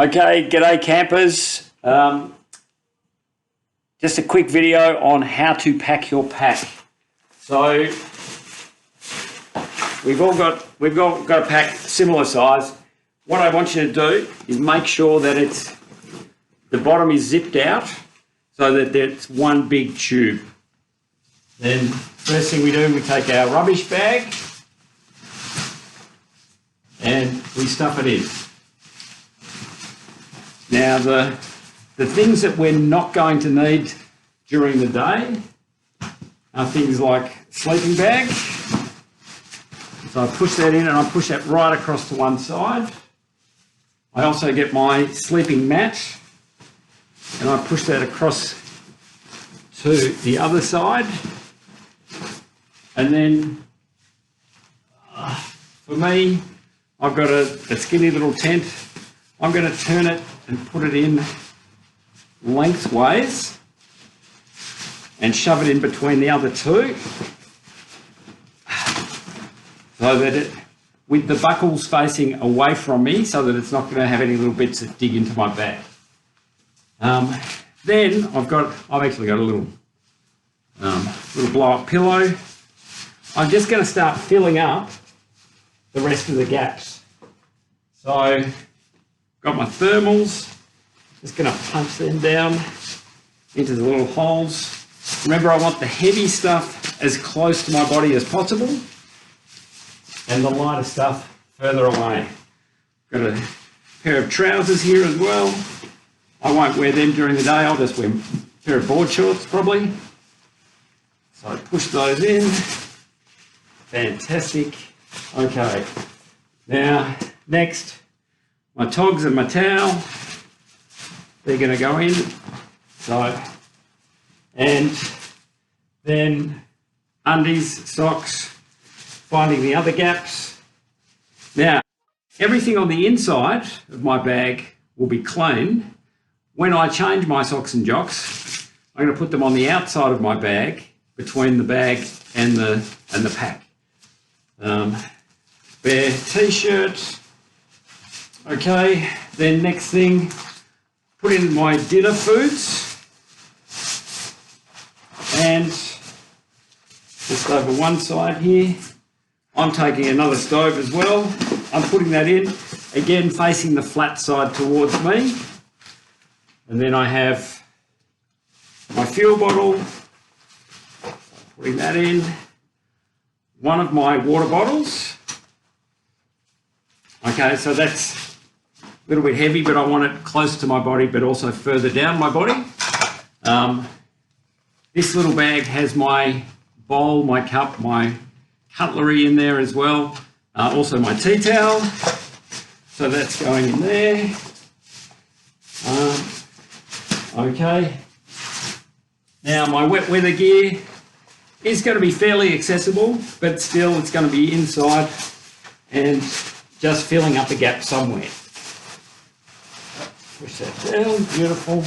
Okay, g'day campers. Just a quick video on how to pack your pack. So we've all got a pack similar size. What I want you to do is make sure that the bottom is zipped out so that it's one big tube. Then first thing we do, we take our rubbish bag and we stuff it in. Now the things that we're not going to need during the day are things like sleeping bag. So I push that in and I push that right across to one side. I also get my sleeping mat and I push that across to the other side. And then for me, I've got a skinny little tent. I'm going to turn it and put it in lengthways and shove it in between the other two so that with the buckles facing away from me so that it's not going to have any little bits that dig into my bag. Then I've actually got a little blow up pillow. I'm just going to start filling up the rest of the gaps. So got my thermals, just going to punch them down into the little holes. Remember, I want the heavy stuff as close to my body as possible and the lighter stuff further away. Got a pair of trousers here as well. I won't wear them during the day, I'll just wear a pair of board shorts probably. So I push those in. Fantastic. Okay, now next, my togs and my towel, they're going to go in. So, and then undies, socks, finding the other gaps. Now, everything on the inside of my bag will be clean. When I change my socks and jocks, I'm going to put them on the outside of my bag, between the bag and the pack. Bare t-shirt. Okay, then next thing, put in my dinner foods and just over one side here, I'm taking another stove as well. I'm putting that in, again facing the flat side towards me. And then I have my fuel bottle, putting that in, one of my water bottles. Okay, so that's a little bit heavy, but I want it close to my body, but also further down my body. This little bag has my bowl, my cup, my cutlery in there as well. Also my tea towel. So that's going in there. Okay. Now my wet weather gear is going to be fairly accessible, but still it's going to be inside and just filling up a gap somewhere. Push that down, beautiful.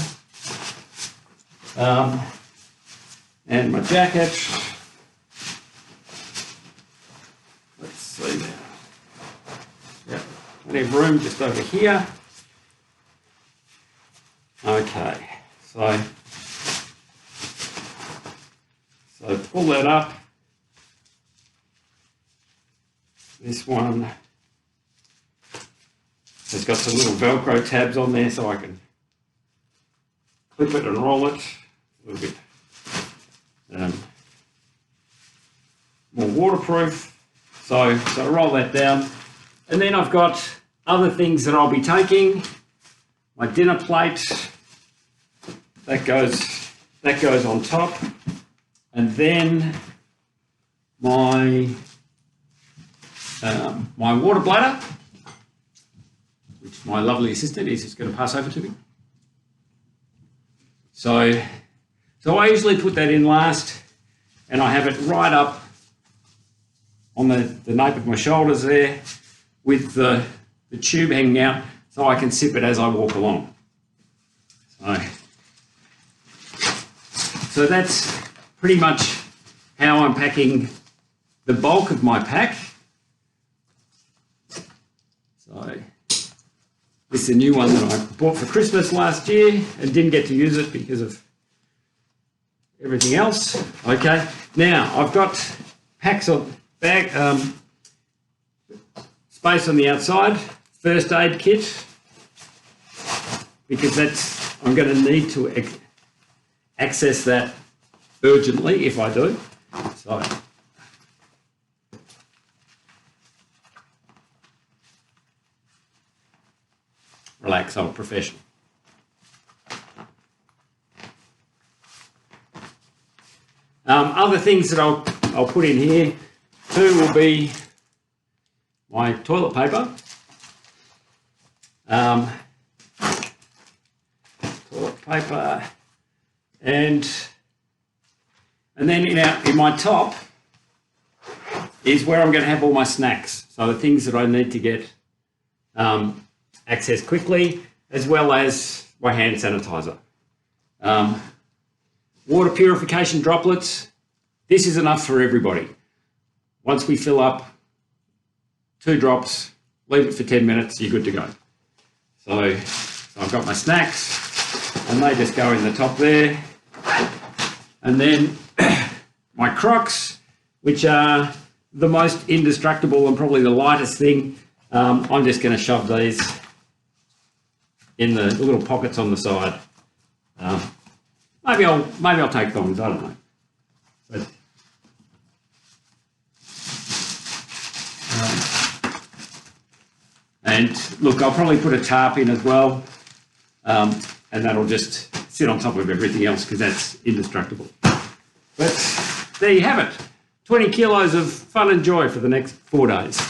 And my jacket. Let's see now. Yep, plenty of room just over here. Okay, so pull that up. This one has got some little Velcro tabs on there so I can clip it and roll it a little bit more waterproof. So roll that down. And then I've got other things that I'll be taking. My dinner plate, that goes on top. And then my water bladder, which my lovely assistant is just going to pass over to me. So I usually put that in last, and I have it right up on the nape of my shoulders there with the tube hanging out so I can sip it as I walk along. So that's pretty much how I'm packing the bulk of my pack. So This is a new one that I bought for Christmas last year and didn't get to use it because of everything else. Okay, now I've got packs of space on the outside, first aid kit, because I'm going to need to access that urgently if I do. So relax, I'm a professional. Other things that I'll put in here too will be my toilet paper, and then in my top is where I'm going to have all my snacks. So the things that I need to get access quickly, as well as my hand sanitizer. Water purification droplets. This is enough for everybody. Once we fill up 2 drops, leave it for 10 minutes, you're good to go. So I've got my snacks and they just go in the top there. And then my Crocs, which are the most indestructible and probably the lightest thing. I'm just going to shove these in the little pockets on the side. Maybe I'll take thongs, I don't know. But, and look, I'll probably put a tarp in as well, and that'll just sit on top of everything else because that's indestructible. But there you have it, 20 kilos of fun and joy for the next 4 days.